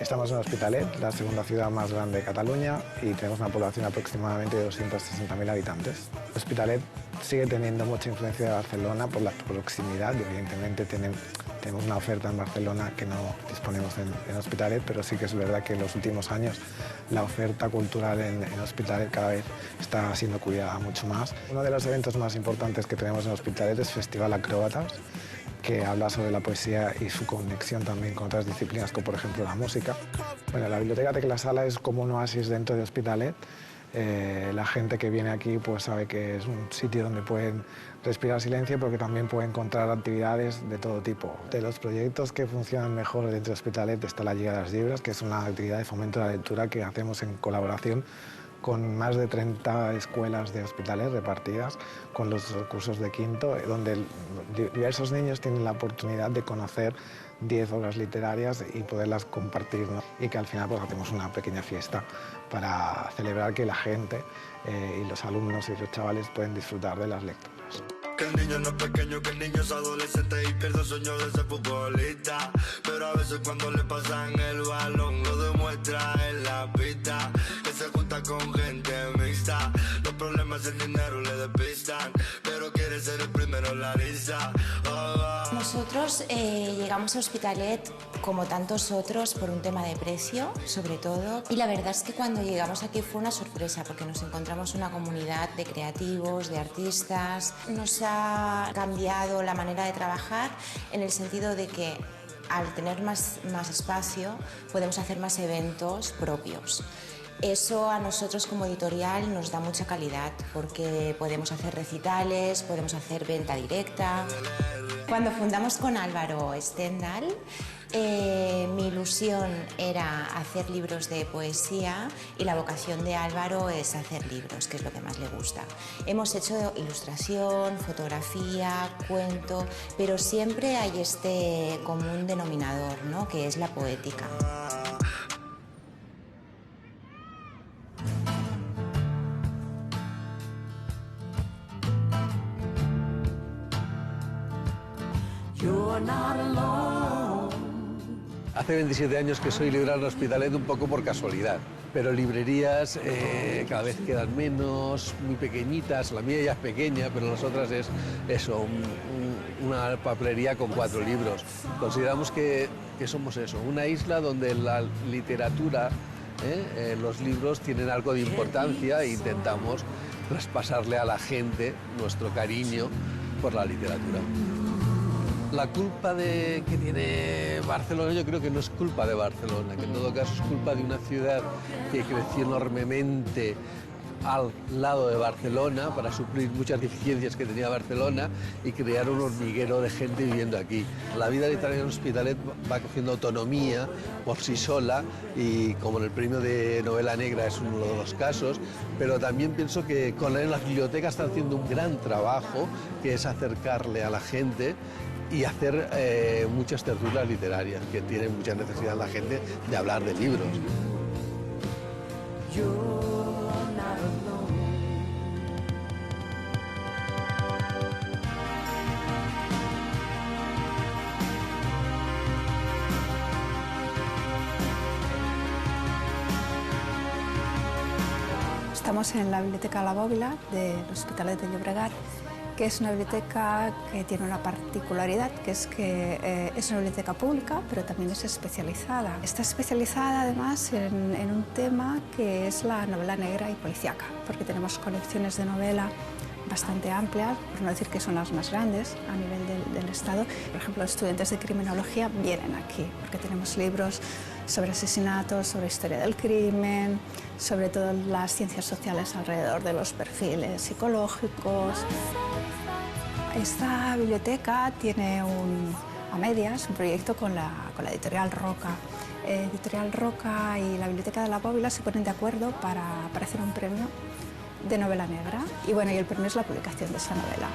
Estamos en Hospitalet, la segunda ciudad más grande de Cataluña, y tenemos una población aproximadamente de 260.000 habitantes. Hospitalet sigue teniendo mucha influencia de Barcelona por la proximidad y evidentemente tenemos una oferta en Barcelona que no disponemos en Hospitalet, pero sí que es verdad que en los últimos años la oferta cultural en Hospitalet cada vez está siendo cuidada mucho más. Uno de los eventos más importantes que tenemos en Hospitalet es Festival Acróbatas, que habla sobre la poesía y su conexión también con otras disciplinas, como por ejemplo la música. Bueno, la Biblioteca Tecla Sala es como un oasis dentro de Hospitalet. La gente que viene aquí pues sabe que es un sitio donde pueden respirar silencio, porque también pueden encontrar actividades de todo tipo. De los proyectos que funcionan mejor dentro de Hospitalet está la Lliga de las Llibres, que es una actividad de fomento de la lectura que hacemos en colaboración con más de 30 escuelas de Hospitalet repartidas, con los cursos de quinto, donde diversos niños tienen la oportunidad de conocer 10 obras literarias y poderlas compartir, ¿no? Y que al final pues hacemos una pequeña fiesta para celebrar que la gente y los alumnos y los chavales pueden disfrutar de las lecturas. Que el niño no es pequeño, que el niño es adolescente y pierde el sueño de ser futbolista. Pero a veces cuando le pasan el balón lo demuestra en la pista. Que se junta con gente mixta. Los problemas el dinero le despistan, pero quiere ser el primero en la lista. Nosotros llegamos a Hospitalet, como tantos otros, por un tema de precio, sobre todo. Y la verdad es que cuando llegamos aquí fue una sorpresa, porque nos encontramos una comunidad de creativos, de artistas. Nos ha cambiado la manera de trabajar en el sentido de que al tener más espacio podemos hacer más eventos propios. Eso a nosotros como editorial nos da mucha calidad, porque podemos hacer recitales, podemos hacer venta directa. Cuando fundamos con Álvaro Stendhal, mi ilusión era hacer libros de poesía y la vocación de Álvaro es hacer libros, que es lo que más le gusta. Hemos hecho ilustración, fotografía, cuento, pero siempre hay este común denominador, ¿no?, que es la poética. Hace 27 años que soy librero en Hospitalet, un poco por casualidad, pero librerías cada vez quedan menos, muy pequeñitas. La mía ya es pequeña, pero las otras es eso, una papelería con 4 libros. Consideramos que somos eso, una isla donde la literatura, los libros tienen algo de importancia e intentamos traspasarle a la gente nuestro cariño por la literatura. La culpa que tiene Barcelona, yo creo que no es culpa de Barcelona, que en todo caso es culpa de una ciudad que creció enormemente al lado de Barcelona para suplir muchas deficiencias que tenía Barcelona y crear un hormiguero de gente viviendo aquí. La vida literaria en Hospitalet va cogiendo autonomía por sí sola, y como en el premio de novela negra es uno de los casos, pero también pienso que con las bibliotecas están haciendo un gran trabajo, que es acercarle a la gente y hacer muchas tertulias literarias, que tienen mucha necesidad la gente de hablar de libros. Estamos en la Biblioteca La Bòbila del Hospitalet de Llobregat, que es una biblioteca que tiene una particularidad, que es una biblioteca pública, pero también es especializada. Está especializada además en un tema que es la novela negra y policíaca, porque tenemos colecciones de novela bastante amplias, por no decir que son las más grandes a nivel del Estado. Por ejemplo, los estudiantes de criminología vienen aquí, porque tenemos libros sobre asesinatos, sobre historia del crimen, sobre todas las ciencias sociales alrededor de los perfiles psicológicos. Esta biblioteca tiene a medias un proyecto con la editorial Roca. Editorial Roca y la Biblioteca de La Bòbila se ponen de acuerdo para hacer un premio de novela negra, y bueno, y el premio es la publicación de esa novela.